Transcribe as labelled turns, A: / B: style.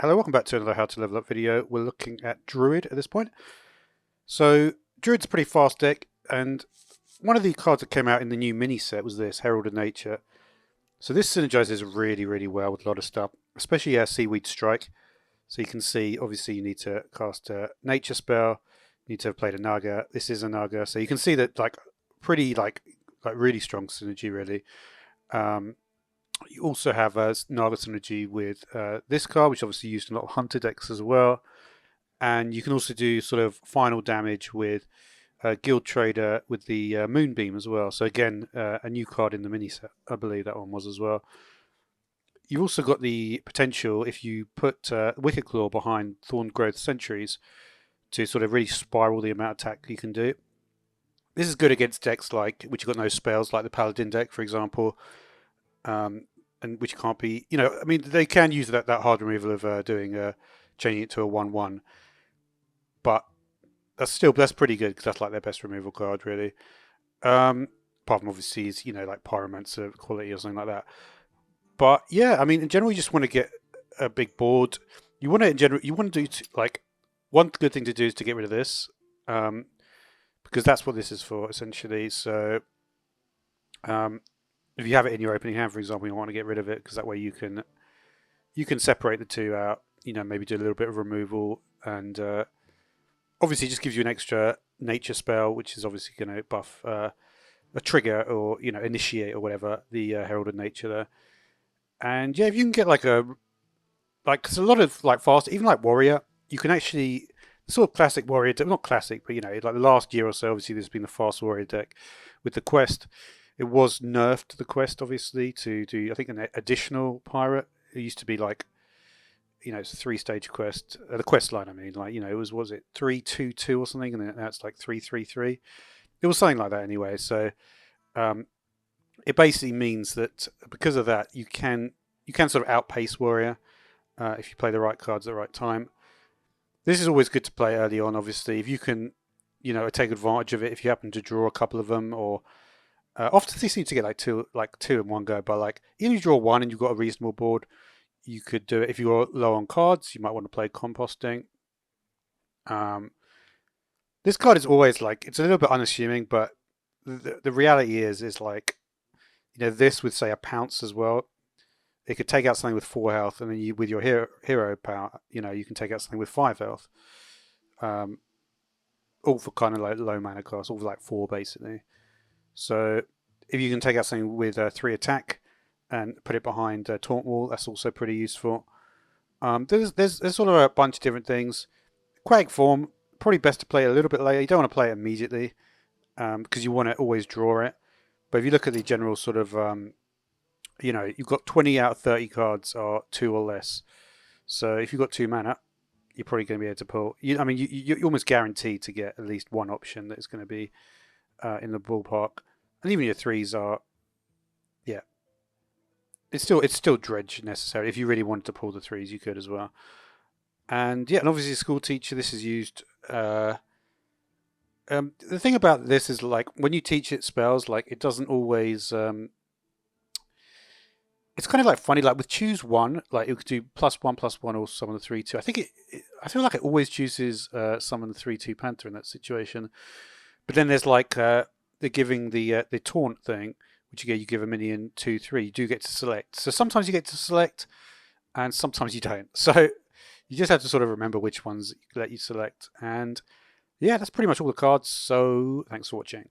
A: Hello, welcome back to another How to Level Up video. We're looking at Druid at this point. So Druid's a pretty fast deck, and one of the cards that came out in the new mini set was this, Herald of Nature. So this synergizes really, really well with a lot of stuff, especially our Seaweed Strike. So you can see, obviously you need to cast a nature spell, you need to have played a Naga. This is a Naga, so you can see that pretty really strong synergy really. You also have a Naga synergy with this card, which obviously used in a lot of Hunter decks as well. And you can also do sort of final damage with Guild Trader with the Moonbeam as well. So again, a new card in the mini set, I believe that one was as well. You've also got the potential, if you put Wicked Claw behind Thorn Growth Sentries, to sort of really spiral the amount of attack you can do. This is good against decks like which have got no spells, like the Paladin deck, for example. And which can't be, I mean, they can use that hard removal of changing it to a 1/1, but that's pretty good because that's like their best removal card, really. Apart from obviously, is like Pyromancer quality or something like that. But yeah, I mean, in general, you just want to get a big board. You want to do one good thing to do is to get rid of this, because that's what this is for essentially. So. If you have it in your opening hand, for example, you want to get rid of it because that way you can separate the two out. Maybe do a little bit of removal, and obviously just gives you an extra nature spell, which is obviously going to buff a trigger or initiate or whatever the Herald of Nature there. And yeah, if you can get because a lot of fast, even like Warrior, you can actually sort of classic Warrior deck, not classic, but like the last year or so, obviously there's been the fast Warrior deck with the Quest. It was nerfed, the Quest, obviously, to do, I think, an additional pirate. It used to be it's a 3-stage quest. The quest line, I mean, it was it 3-2-2 or something, and then now it's 3-3-3. It was something like that anyway. So it basically means that because of that, you can sort of outpace Warrior if you play the right cards at the right time. This is always good to play early on, obviously. If you can, take advantage of it, if you happen to draw a couple of them, or often they seem to get two in one go, but even if you draw one and you've got a reasonable board, you could do it. If you're low on cards, you might want to play Composting. This card is always it's a little bit unassuming, but the reality is this with say a Pounce as well. It could take out something with 4 health, and then with your hero power, you can take out something with 5 health. All for kind of low mana cost, all for 4 basically. So if you can take out something with 3 attack and put it behind Taunt Wall, that's also pretty useful. There's sort of a bunch of different things. Quake form, probably best to play it a little bit later. You don't want to play it immediately because you want to always draw it. But if you look at the general sort of, you've got 20 out of 30 cards are 2 or less. So if you've got 2 mana, you're probably going to be able to pull. You're almost guaranteed to get at least one option that is going to be in the ballpark, and even your 3s are, yeah. It's still dredge necessary. If you really wanted to pull the 3s, you could as well. And yeah, and obviously, school teacher, this is used. The thing about this is when you teach it spells, it doesn't always. It's kind of funny. With choose one, it could do +1/+1 or summon the 3/2. I think I feel like it always chooses summon the 3/2 Panther in that situation. But then there's they're giving the taunt thing, which you give a minion 2/3. You do get to select. So sometimes you get to select, and sometimes you don't. So you just have to sort of remember which ones let you select. And yeah, that's pretty much all the cards. So thanks for watching.